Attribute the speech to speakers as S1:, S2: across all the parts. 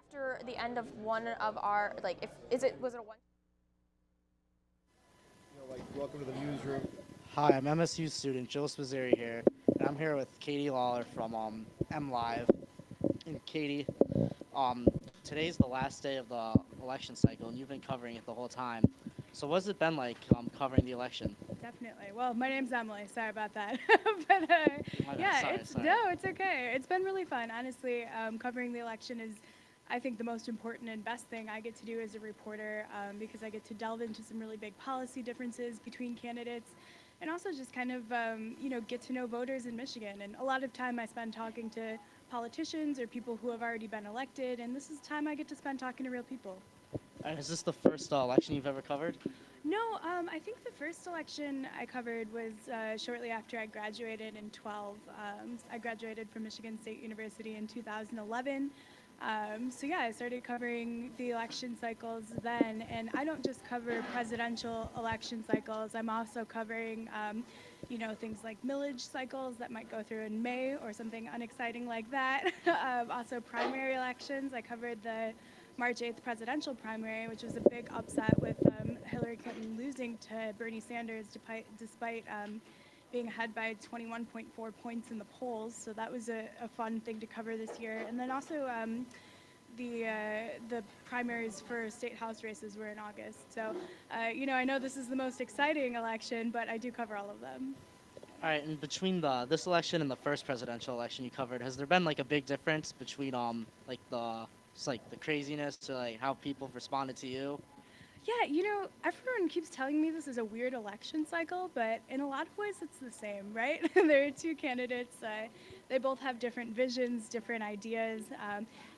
S1: after the end of one of our, like, was it a one?
S2: Welcome to the newsroom.
S3: Hi, I'm MSU student Joe Spizzeri here, and I'm here with Katie Lawler from Mlive. And Katie, today's the last day of the election cycle, and you've been covering it the whole time. So what's it been like covering the election?
S4: Definitely. Well, my name's Emily. Sorry about that. but
S3: My bad.
S4: yeah,
S3: Sorry.
S4: no, it's okay. It's been really fun. Honestly, covering the election is, I think, the most important and best thing I get to do as a reporter because I get to delve into some really big policy differences between candidates, and also just kind of get to know voters in Michigan. And a lot of time I spend talking to politicians or people who have already been elected, and this is time I get to spend talking to real people.
S3: And is this the first election you've ever covered?
S4: No, I think the first election I covered was shortly after I graduated in 12. I graduated from Michigan State University in 2011. So yeah, I started covering the election cycles then, and I don't just cover presidential election cycles. I'm also covering, things like millage cycles that might go through in May or something unexciting like that. Also primary elections. I covered the March 8th presidential primary, which was a big upset with Hillary Clinton losing to Bernie Sanders despite being ahead by 21.4 points in the polls. So that was a fun thing to cover this year. And then also the primaries for state house races were in August. So, I know this is the most exciting election, but I do cover all of them.
S3: All right, and between this election and the first presidential election you covered, has there been like a big difference between the craziness to like how people responded to you?
S4: Yeah, everyone keeps telling me this is a weird election cycle, but in a lot of ways it's the same, right? There are two candidates. They both have different visions, different ideas.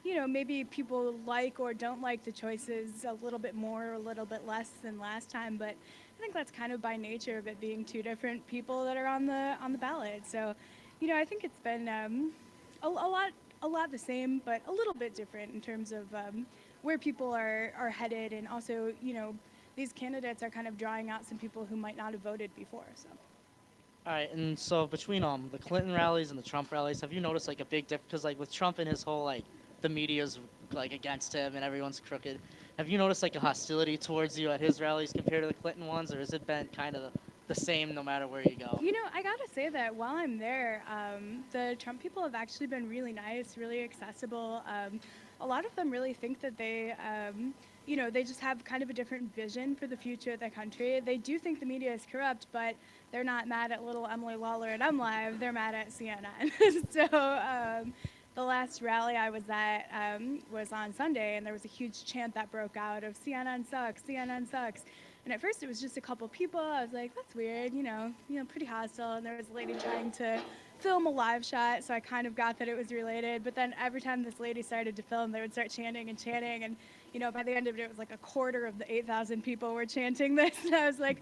S4: Maybe people like or don't like the choices a little bit more or a little bit less than last time, but I think that's kind of by nature of it being two different people that are on the ballot. So, I think it's been a lot the same, but a little bit different in terms of where people are headed, and also, these candidates are kind of drawing out some people who might not have voted before. So.
S3: All right, and so between the Clinton rallies and the Trump rallies, have you noticed like a big difference? Because like with Trump and his whole the media's like against him and everyone's crooked. Have you noticed like a hostility towards you at his rallies compared to the Clinton ones, or has it been kind of the same no matter where you go?
S4: I gotta say that while I'm there, the Trump people have actually been really nice, really accessible. A lot of them really think that they just have kind of a different vision for the future of the country. They do think the media is corrupt, but they're not mad at little Emily Lawler and Mlive. They're mad at CNN. So the last rally I was at was on Sunday, and there was a huge chant that broke out of CNN sucks, CNN sucks. And at first it was just a couple people. I was like, that's weird, pretty hostile. And there was a lady trying to film a live shot, so I kind of got that it was related. But then every time this lady started to film, they would start chanting and chanting. And, by the end of it was like a quarter of the 8,000 people were chanting this. And I was like,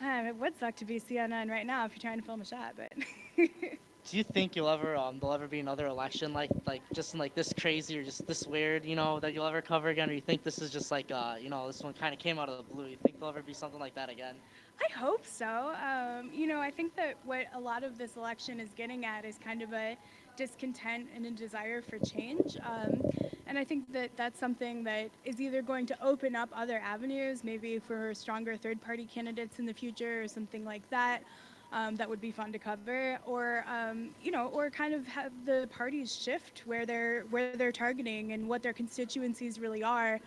S4: it would suck to be CNN right now if you're trying to film a shot, but...
S3: Do you think there'll ever be another election like just like this crazy or just this weird, that you'll ever cover again, or you think this is just like this one kind of came out of the blue? You think there'll ever be something like that again?
S4: I hope so. I think that what a lot of this election is getting at is kind of a discontent and a desire for change. And I think that that's something that is either going to open up other avenues, maybe for stronger third-party candidates in the future or something like that. That would be fun to cover, or or kind of have the parties shift where they're targeting and what their constituencies really are,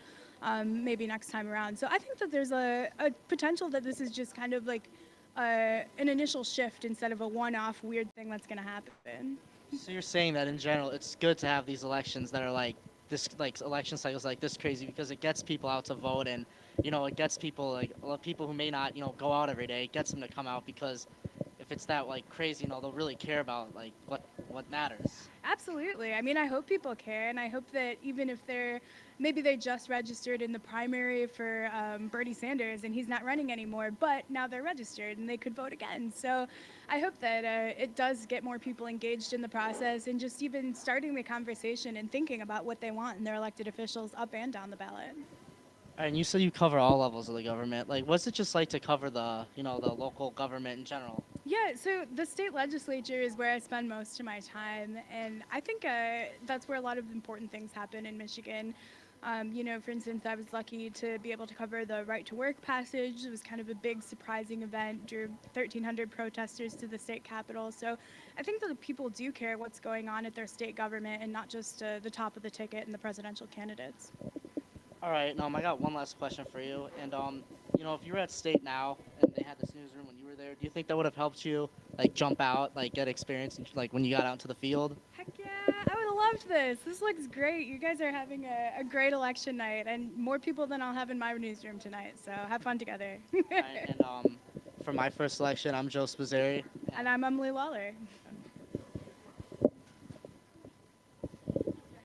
S4: maybe next time around. So I think that there's a potential that this is just kind of like an initial shift instead of a one-off weird thing that's going to happen.
S3: So you're saying that in general, it's good to have these elections that are like this, like election cycles like this crazy, because it gets people out to vote, and it gets people like a lot of people who may not go out every day. It gets them to come out because if it's that like crazy, they'll really care about like what matters.
S4: Absolutely. I mean, I hope people care, and I hope that even if maybe they just registered in the primary for Bernie Sanders and he's not running anymore, but now they're registered and they could vote again. So I hope that it does get more people engaged in the process and just even starting the conversation and thinking about what they want in their elected officials up and down the ballot.
S3: All right, and you said you cover all levels of the government. Like, what's it just like to cover the local government in general?
S4: Yeah, so the state legislature is where I spend most of my time, and I think that's where a lot of important things happen in Michigan. For instance, I was lucky to be able to cover the right to work passage. It was kind of a big, surprising event, drew 1,300 protesters to the state capitol. So I think that the people do care what's going on at their state government and not just the top of the ticket and the presidential candidates.
S3: All right, I got one last question for you. And if you were at state now and they had this newsroom when you were there, do you think that would have helped you like jump out, like get experience, like when you got out into the field?
S4: Heck yeah, I would have loved this. This looks great. You guys are having a great election night and more people than I'll have in my newsroom tonight. So have fun together.
S3: All right, and for my first selection, I'm Joe Spazzeri.
S4: And I'm Emily Waller.